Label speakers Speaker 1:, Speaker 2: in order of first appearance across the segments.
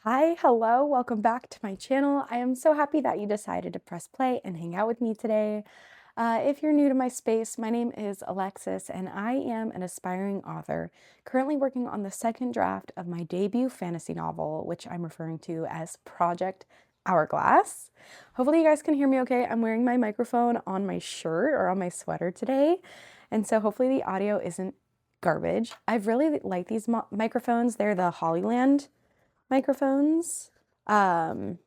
Speaker 1: Hi, hello, welcome back to my channel. I am so happy that you decided to press play and hang out with me today. If you're new to my space, my name is Alexis and I am an aspiring author, currently working on the second draft of my debut fantasy novel, which I'm referring to as Project Hourglass. Hopefully you guys can hear me okay. I'm wearing my microphone on my shirt or on my sweater today, and so hopefully the audio isn't garbage. I've really liked these microphones. They're the Hollyland microphones. And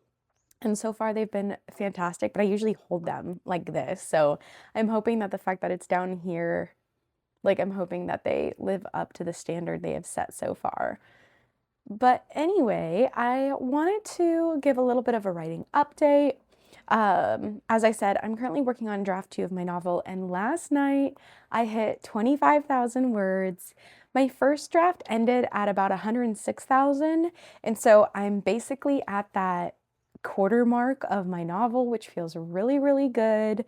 Speaker 1: so far they've been fantastic, but I usually hold them like this. So I'm hoping that the fact that it's down here, I'm hoping that they live up to the standard they have set so far. But anyway, I wanted to give a little bit of a writing update. As I said, I'm currently working on draft 2 of my novel, and last night I hit 25,000 words. My first draft ended at about 106,000, and so I'm basically at that quarter mark of my novel, which feels really, really good.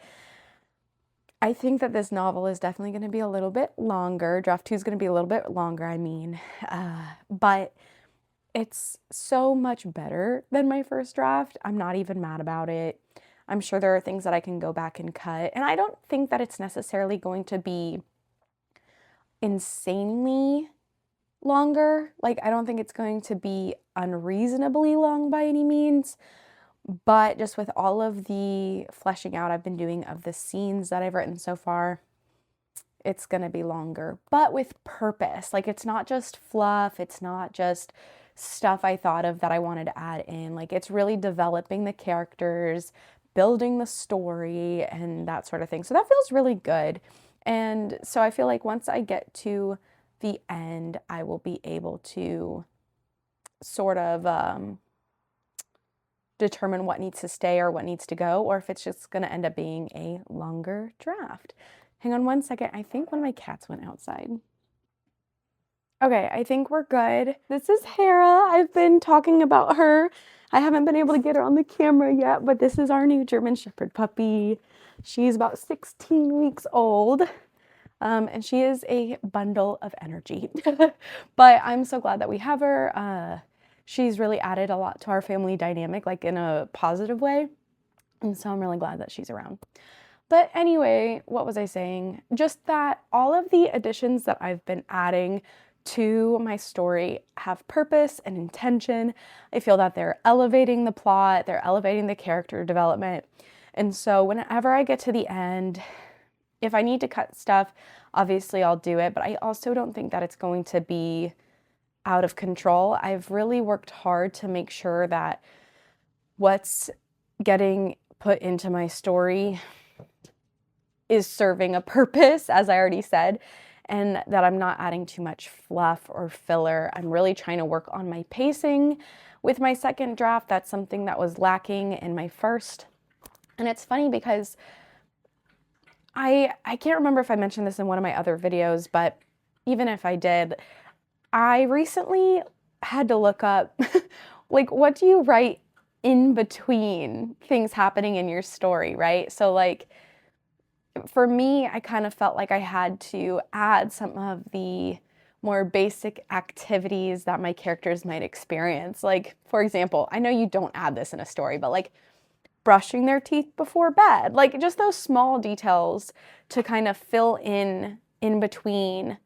Speaker 1: I think that this novel is definitely going to be a little bit longer. Draft 2 is going to be a little bit longer, but it's so much better than my first draft. I'm not even mad about it. I'm sure there are things that I can go back and cut, and I don't think that it's necessarily going to be insanely longer. I don't think it's going to be unreasonably long by any means, but just with all of the fleshing out I've been doing of the scenes that I've written so far, it's going to be longer, but with purpose. It's not just fluff. It's not just stuff I thought of that I wanted to add in. It's really developing the characters, building the story, and that sort of thing. So that feels really good. And so I feel like once I get to the end, I will be able to sort of determine what needs to stay or what needs to go, or if it's just going to end up being a longer draft. Hang on one second. I think one of my cats went outside. Okay, I think we're good. This is Hera. I've been talking about her. I haven't been able to get her on the camera yet, but this is our new German Shepherd puppy. She's about 16 weeks old, and she is a bundle of energy. But I'm so glad that we have her. She's really added a lot to our family dynamic, in a positive way, and so I'm really glad that she's around. But anyway, what was I saying? Just that all of the additions that I've been adding to my story have purpose and intention. I feel that they're elevating the plot, they're elevating the character development. And so whenever I get to the end, if I need to cut stuff, obviously I'll do it, but I also don't think that it's going to be out of control. I've really worked hard to make sure that what's getting put into my story is serving a purpose, as I already said, and that I'm not adding too much fluff or filler. I'm really trying to work on my pacing with my second draft. That's something that was lacking in my first. And it's funny because I can't remember if I mentioned this in one of my other videos, but even if I did, I recently had to look up, what do you write in between things happening in your story, right? So for me, I kind of felt like I had to add some of the more basic activities that my characters might experience. For example, I know you don't add this in a story, but brushing their teeth before bed, just those small details to kind of fill in between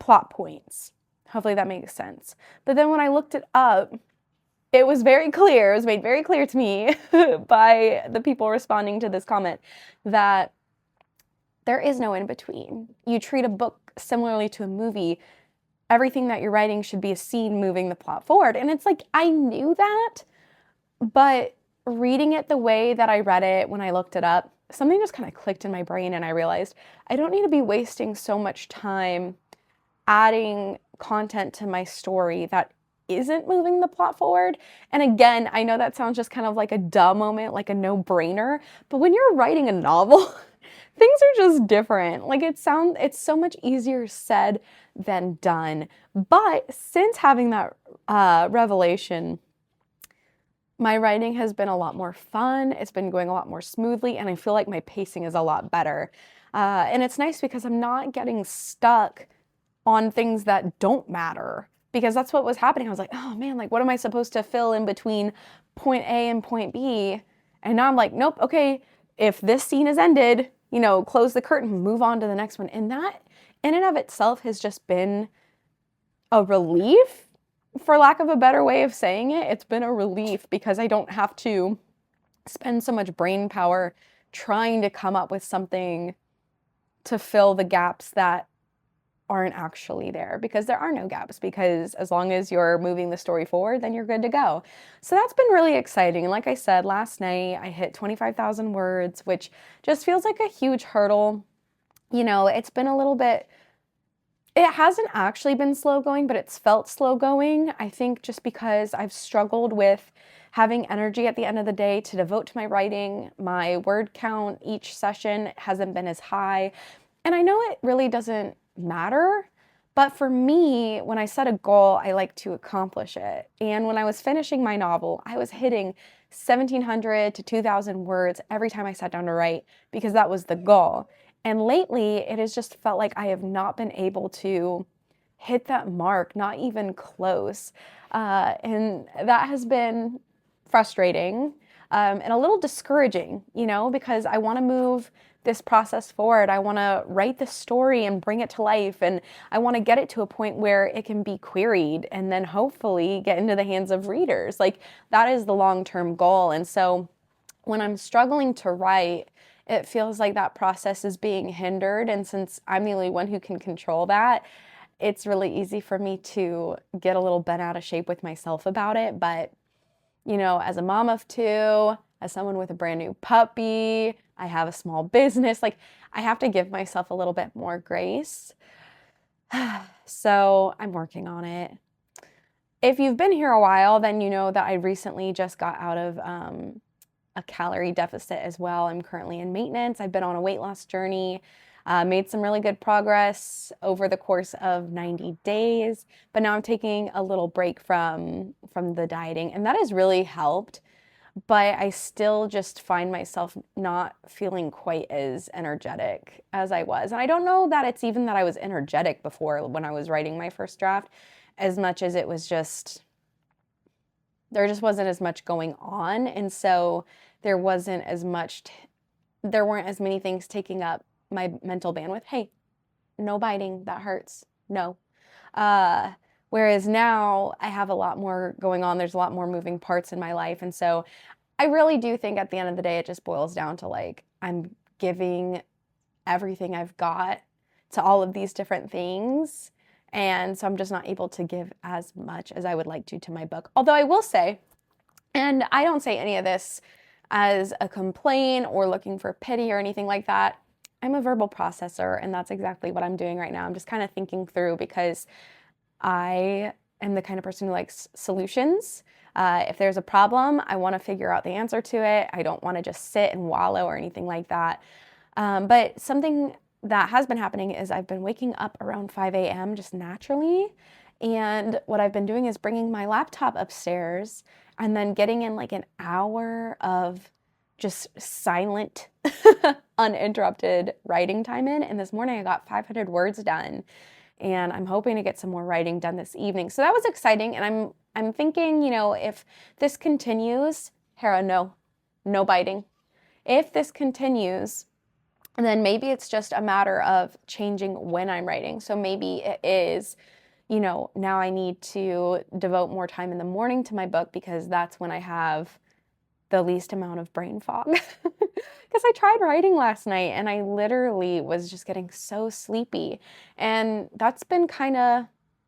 Speaker 1: plot points. Hopefully that makes sense. But then when I looked it up, it was very clear, it was made very clear to me by the people responding to this comment that there is no in between. You treat a book similarly to a movie. Everything that you're writing should be a scene moving the plot forward. And it's I knew that, but reading it the way that I read it when I looked it up, something just kind of clicked in my brain and I realized I don't need to be wasting so much time adding content to my story that isn't moving the plot forward. And again, I know that sounds just kind of like a duh moment, like a no-brainer, but when you're writing a novel, things are just different. It's so much easier said than done. But since having that revelation, my writing has been a lot more fun. It's been going a lot more smoothly, and I feel like my pacing is a lot better. And it's nice because I'm not getting stuck on things that don't matter. because that's what was happening. I was like, oh man, like what am I supposed to fill in between point A and point B? And now I'm like, nope, okay, if this scene is ended, close the curtain, move on to the next one. And that in and of itself has just been a relief, for lack of a better way of saying it. It's been a relief because I don't have to spend so much brain power trying to come up with something to fill the gaps that aren't actually there, because there are no gaps, because as long as you're moving the story forward, then you're good to go. So that's been really exciting. And like I said, last night I hit 25,000 words, which just feels like a huge hurdle. It's been a little bit, it hasn't actually been slow going, but it's felt slow going. I think just because I've struggled with having energy at the end of the day to devote to my writing. My word count each session hasn't been as high. And I know it really doesn't matter, but for me, when I set a goal, I like to accomplish it. And when I was finishing my novel, I was hitting 1,700 to 2,000 words every time I sat down to write, because that was the goal. And lately, it has just felt like I have not been able to hit that mark, not even close. And that has been frustrating and a little discouraging, because I want to move this process forward. I want to write the story and bring it to life, and I want to get it to a point where it can be queried and then hopefully get into the hands of readers. Like, that is the long-term goal. And so when I'm struggling to write, it feels like that process is being hindered. And since I'm the only one who can control that, it's really easy for me to get a little bent out of shape with myself about it. But, as a mom of two, as someone with a brand new puppy, I have a small business, like I have to give myself a little bit more grace. So I'm working on it. If you've been here a while, then you know that I recently just got out of a calorie deficit as well. I'm currently in maintenance. I've been on a weight loss journey, made some really good progress over the course of 90 days, but now I'm taking a little break from the dieting, and that has really helped. But I still just find myself not feeling quite as energetic as I was. And I don't know that it's even that I was energetic before when I was writing my first draft, as much as it was just, there just wasn't as much going on. And so there wasn't as much, there weren't as many things taking up my mental bandwidth. Hey, no biting, that hurts. No. Whereas now I have a lot more going on. There's a lot more moving parts in my life. And so I really do think at the end of the day, it just boils down to like, I'm giving everything I've got to all of these different things. And so I'm just not able to give as much as I would like to my book. Although I will say, and I don't say any of this as a complaint or looking for pity or anything like that, I'm a verbal processor, and that's exactly what I'm doing right now. I'm just kind of thinking through, because I am the kind of person who likes solutions. If there's a problem, I want to figure out the answer to it. I don't want to just sit and wallow or anything like that. But something that has been happening is I've been waking up around 5 a.m. just naturally. And what I've been doing is bringing my laptop upstairs and then getting in like an hour of just silent, uninterrupted writing time in. And this morning I got 500 words done. And I'm hoping to get some more writing done this evening. So that was exciting. And I'm thinking, if this continues, Hera, no biting. If this continues, then maybe it's just a matter of changing when I'm writing. So maybe it is, now I need to devote more time in the morning to my book, because that's when I have the least amount of brain fog. Because I tried writing last night and I literally was just getting so sleepy. And that's been kind of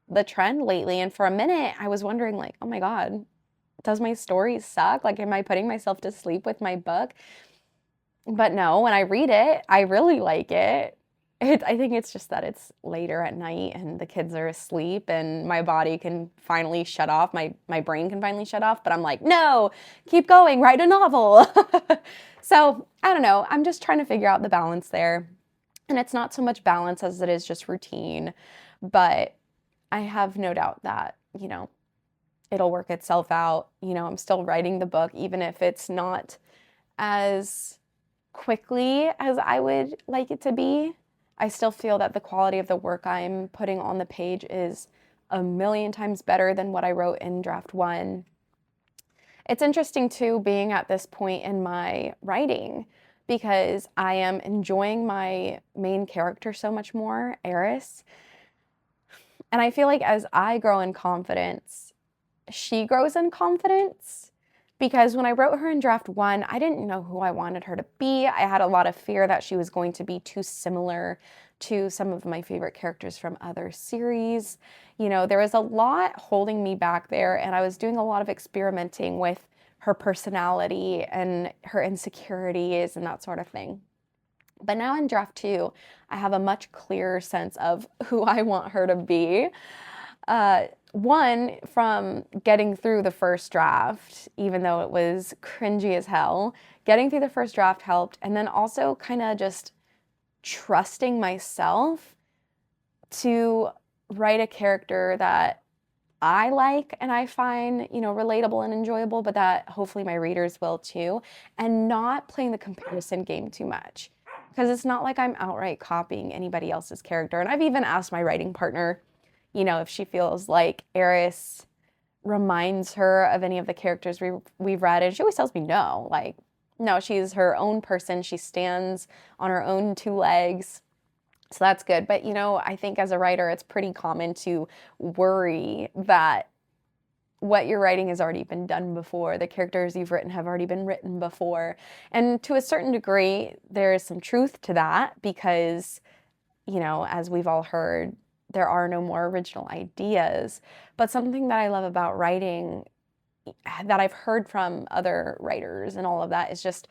Speaker 1: the trend lately. And for a minute, I was wondering, like, oh my God, does my story suck? Like, am I putting myself to sleep with my book? But no, when I read it, I really like it. I think it's just that it's later at night and the kids are asleep and my body can finally shut off. My brain can finally shut off. But I'm like, no, keep going, write a novel. So I don't know. I'm just trying to figure out the balance there. And it's not so much balance as it is just routine. But I have no doubt that, it'll work itself out. I'm still writing the book, even if it's not as quickly as I would like it to be. I still feel that the quality of the work I'm putting on the page is a million times better than what I wrote in draft 1. It's interesting too, being at this point in my writing, because I am enjoying my main character so much more, Eris. And I feel like as I grow in confidence, she grows in confidence. Because when I wrote her in draft 1, I didn't know who I wanted her to be. I had a lot of fear that she was going to be too similar to some of my favorite characters from other series. You know, there was a lot holding me back there, and I was doing a lot of experimenting with her personality and her insecurities and that sort of thing. But now in draft 2, I have a much clearer sense of who I want her to be. One, from getting through the first draft, even though it was cringy as hell, getting through the first draft helped. And then also kind of just trusting myself to write a character that I like and I find, you know, relatable and enjoyable, but that hopefully my readers will too, and not playing the comparison game too much. Because it's not like I'm outright copying anybody else's character. And I've even asked my writing partner, you know, if she feels like Eris reminds her of any of the characters we've read. And she always tells me no. Like, no, she's her own person. She stands on her own 2 legs. So that's good. But, you know, I think as a writer, it's pretty common to worry that what you're writing has already been done before. The characters you've written have already been written before. And to a certain degree, there is some truth to that because, you know, as we've all heard, there are no more original ideas. But something that I love about writing that I've heard from other writers and all of that is just,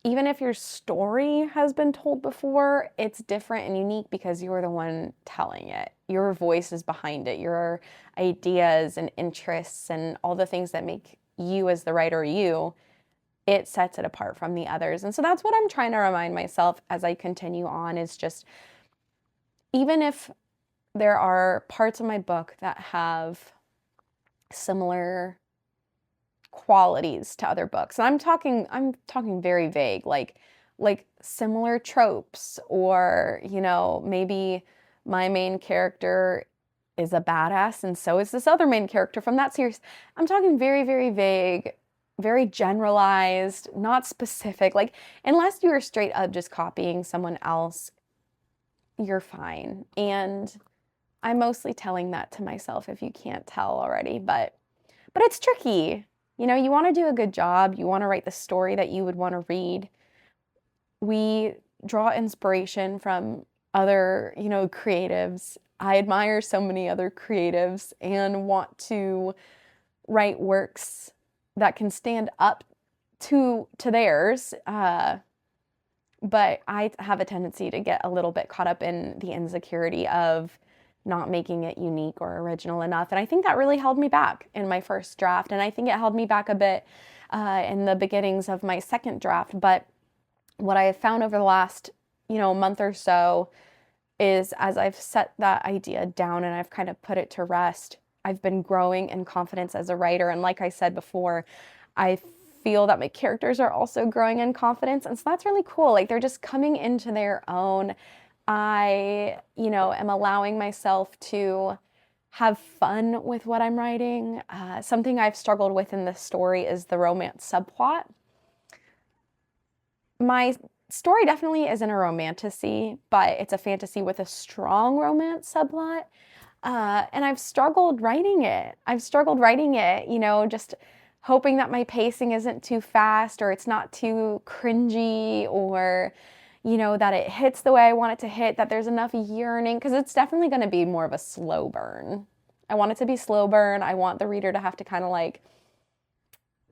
Speaker 1: even if your story has been told before, it's different and unique because you're the one telling it. Your voice is behind it. Your ideas and interests and all the things that make you as the writer you, it sets it apart from the others. And so that's what I'm trying to remind myself as I continue on, is just, even if there are parts of my book that have similar qualities to other books, and I'm talking very vague, like similar tropes, or, you know, maybe my main character is a badass and so is this other main character from that series. I'm talking very, very vague, very generalized, not specific. Like, unless you are straight up just copying someone else, you're fine. And I'm mostly telling that to myself, if you can't tell already, but it's tricky. You know, you want to do a good job. You want to write the story that you would want to read. We draw inspiration from other, you know, creatives. I admire so many other creatives and want to write works that can stand up to theirs. But I have a tendency to get a little bit caught up in the insecurity of not making it unique or original enough. And I think that really held me back in my first draft. And I think it held me back a bit in the beginnings of my second draft. But what I have found over the last, you know, month or so is, as I've set that idea down and I've kind of put it to rest, I've been growing in confidence as a writer. And like I said before, I feel that my characters are also growing in confidence. And so that's really cool. Like, they're just coming into their own. I, you know, am allowing myself to have fun with what I'm writing. Something I've struggled with in this story is the romance subplot. My story definitely isn't a romantasy, but it's a fantasy with a strong romance subplot. And I've struggled writing it. You know, just hoping that my pacing isn't too fast, or it's not too cringy, or, you know, that it hits the way I want it to hit, that there's enough yearning, because it's definitely going to be more of a slow burn. I want it to be slow burn. I want the reader to have to kind of like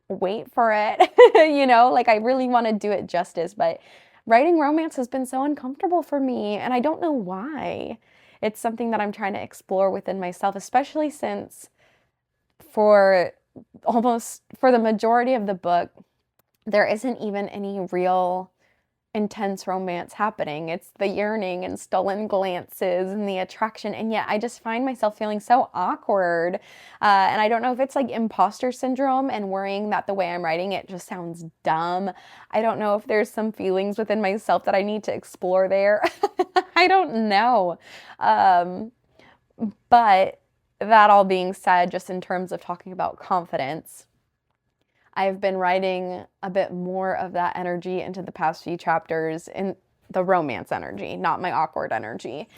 Speaker 1: wait for it, you know, like I really want to do it justice, but writing romance has been so uncomfortable for me, and I don't know why. It's something that I'm trying to explore within myself, especially since for the majority of the book, there isn't even any real intense romance happening. It's the yearning and stolen glances and the attraction, and yet I just find myself feeling so awkward. And I don't know if it's like imposter syndrome and worrying that the way I'm writing it just sounds dumb. I don't know if there's some feelings within myself that I need to explore there. I don't know. But that all being said, just in terms of talking about confidence, I've been writing a bit more of that energy into the past few chapters, in the romance energy, not my awkward energy.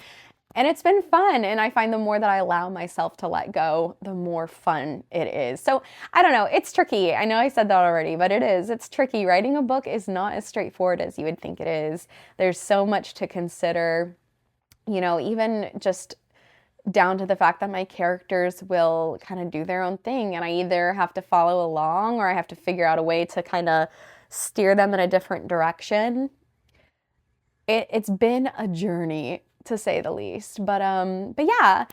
Speaker 1: And it's been fun. And I find the more that I allow myself to let go, the more fun it is. So I don't know. It's tricky. I know I said that already, but it is. It's tricky. Writing a book is not as straightforward as you would think it is. There's so much to consider, even just down to the fact that my characters will kind of do their own thing. And I either have to follow along or I have to figure out a way to kind of steer them in a different direction. It's been a journey, to say the least. But yeah,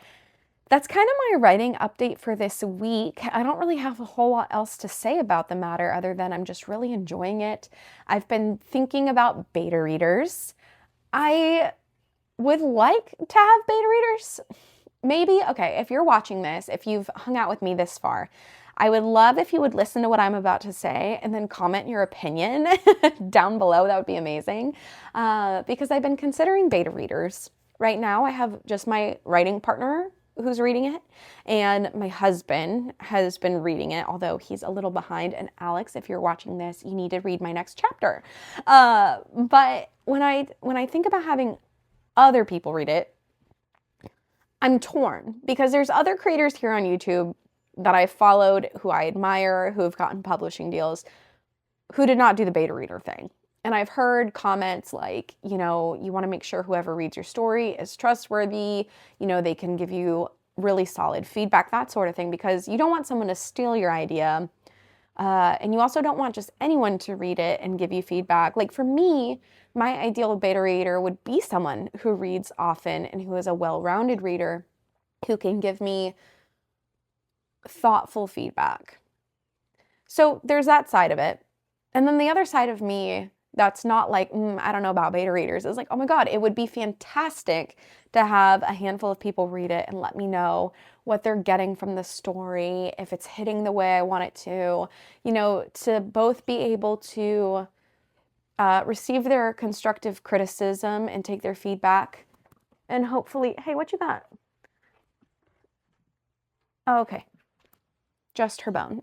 Speaker 1: that's kind of my writing update for this week. I don't really have a whole lot else to say about the matter other than I'm just really enjoying it. I've been thinking about beta readers. I would like to have beta readers. Maybe, okay, if you're watching this, if you've hung out with me this far, I would love if you would listen to what I'm about to say and then comment your opinion down below. That would be amazing. Because I've been considering beta readers. Right now, I have just my writing partner who's reading it, and my husband has been reading it, although he's a little behind. And Alex, if you're watching this, you need to read my next chapter. But when I think about having other people read it, I'm torn because there's other creators here on YouTube that I've followed, who I admire, who have gotten publishing deals, who did not do the beta reader thing. And I've heard comments like, you want to make sure whoever reads your story is trustworthy, they can give you really solid feedback, that sort of thing, because you don't want someone to steal your idea. And you also don't want just anyone to read it and give you feedback. Like for me, my ideal beta reader would be someone who reads often and who is a well-rounded reader who can give me thoughtful feedback. So there's that side of it. And then the other side of me that's not like, I don't know about beta readers, is like, oh my God, it would be fantastic to have a handful of people read it and let me know what they're getting from the story, if it's hitting the way I want it to both be able to receive their constructive criticism and take their feedback. And hopefully, hey, what you got? Oh, okay. Just her bone.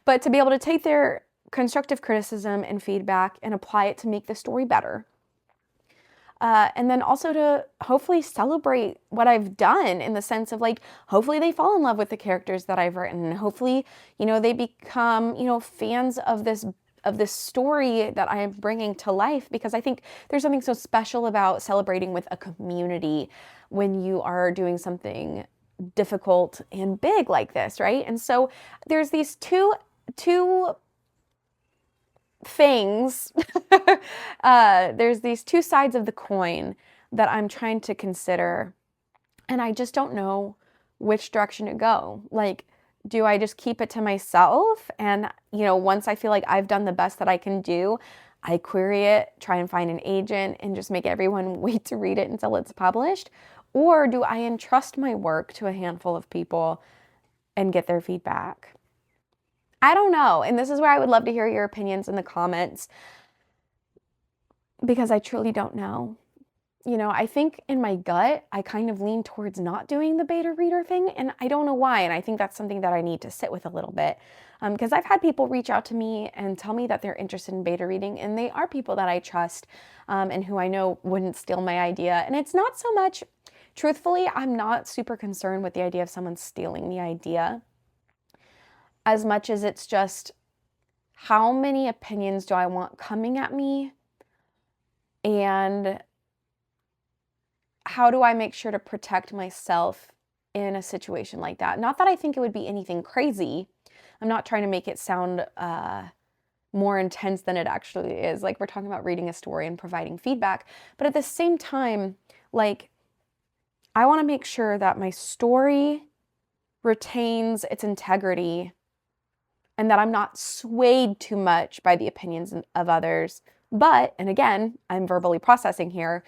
Speaker 1: But to be able to take their constructive criticism and feedback and apply it to make the story better. And then also to hopefully celebrate what I've done in the sense of like, hopefully they fall in love with the characters that I've written. Hopefully, they become, fans of this story that I am bringing to life, because I think there's something so special about celebrating with a community when you are doing something difficult and big like this, right? And so there's these two things, there's these two sides of the coin that I'm trying to consider, and I just don't know which direction to go. Like, do I just keep it to myself and, once I feel like I've done the best that I can do, I query it, try and find an agent, and just make everyone wait to read it until it's published? Or do I entrust my work to a handful of people and get their feedback? I don't know. And this is where I would love to hear your opinions in the comments, because I truly don't know. I think in my gut, I kind of lean towards not doing the beta reader thing, and I don't know why. And I think that's something that I need to sit with a little bit, because I've had people reach out to me and tell me that they're interested in beta reading, and they are people that I trust and who I know wouldn't steal my idea. And it's not so much, truthfully, I'm not super concerned with the idea of someone stealing the idea, as much as it's just how many opinions do I want coming at me, and how do I make sure to protect myself in a situation like that? Not that I think it would be anything crazy. I'm not trying to make it sound more intense than it actually is. Like, we're talking about reading a story and providing feedback. But at the same time, like, I want to make sure that my story retains its integrity and that I'm not swayed too much by the opinions of others. But, and again, I'm verbally processing here,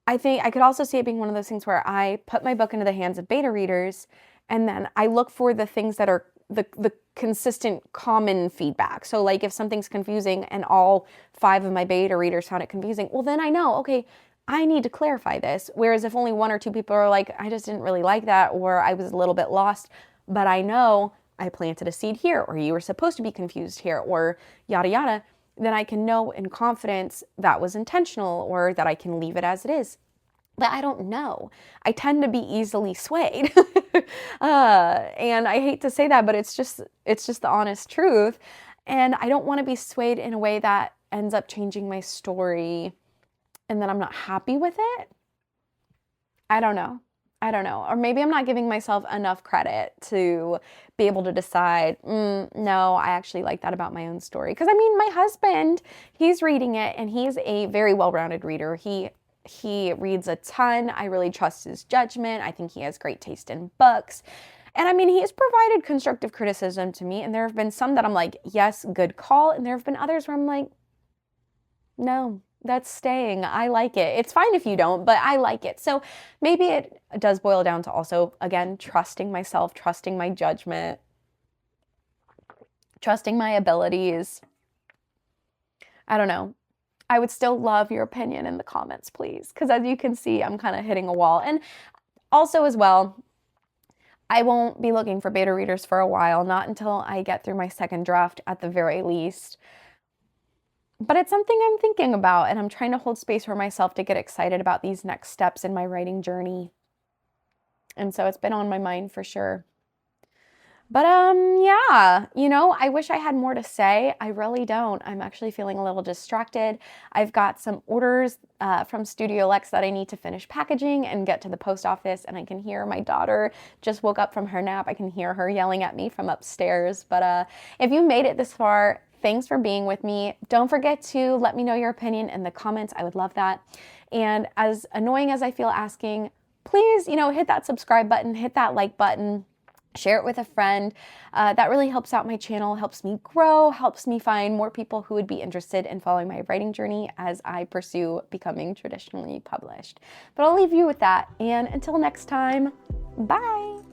Speaker 1: I think I could also see it being one of those things where I put my book into the hands of beta readers, and then I look for the things that are the consistent common feedback. So like if something's confusing and all 5 of my beta readers found it confusing, well then I know, okay, I need to clarify this. Whereas if only one or two people are like, I just didn't really like that, or I was a little bit lost, but I know I planted a seed here, or you were supposed to be confused here, or yada, yada, then I can know in confidence that was intentional, or that I can leave it as it is. But I don't know. I tend to be easily swayed. And I hate to say that, but it's just the honest truth. And I don't want to be swayed in a way that ends up changing my story and then I'm not happy with it. I don't know. Or maybe I'm not giving myself enough credit to be able to decide, no, I actually like that about my own story. Because I mean, my husband, he's reading it and he's a very well-rounded reader. He reads a ton. I really trust his judgment. I think he has great taste in books. And I mean, he's provided constructive criticism to me. And there have been some that I'm like, yes, good call. And there have been others where I'm like, no, that's staying. I like it. It's fine if you don't, but I like it. So maybe it does boil down to also, again, trusting myself, trusting my judgment, trusting my abilities. I don't know. I would still love your opinion in the comments, please. Because as you can see, I'm kind of hitting a wall. And also as well, I won't be looking for beta readers for a while, not until I get through my second draft at the very least. But it's something I'm thinking about, and I'm trying to hold space for myself to get excited about these next steps in my writing journey. And so it's been on my mind for sure. But yeah, I wish I had more to say. I really don't. I'm actually feeling a little distracted. I've got some orders from Studio Lex that I need to finish packaging and get to the post office, and I can hear my daughter just woke up from her nap. I can hear her yelling at me from upstairs. But if you made it this far, thanks for being with me. Don't forget to let me know your opinion in the comments. I would love that. And as annoying as I feel asking, please, hit that subscribe button, hit that like button. Share it with a friend. That really helps out my channel, helps me grow, helps me find more people who would be interested in following my writing journey as I pursue becoming traditionally published. But I'll leave you with that. And until next time, bye.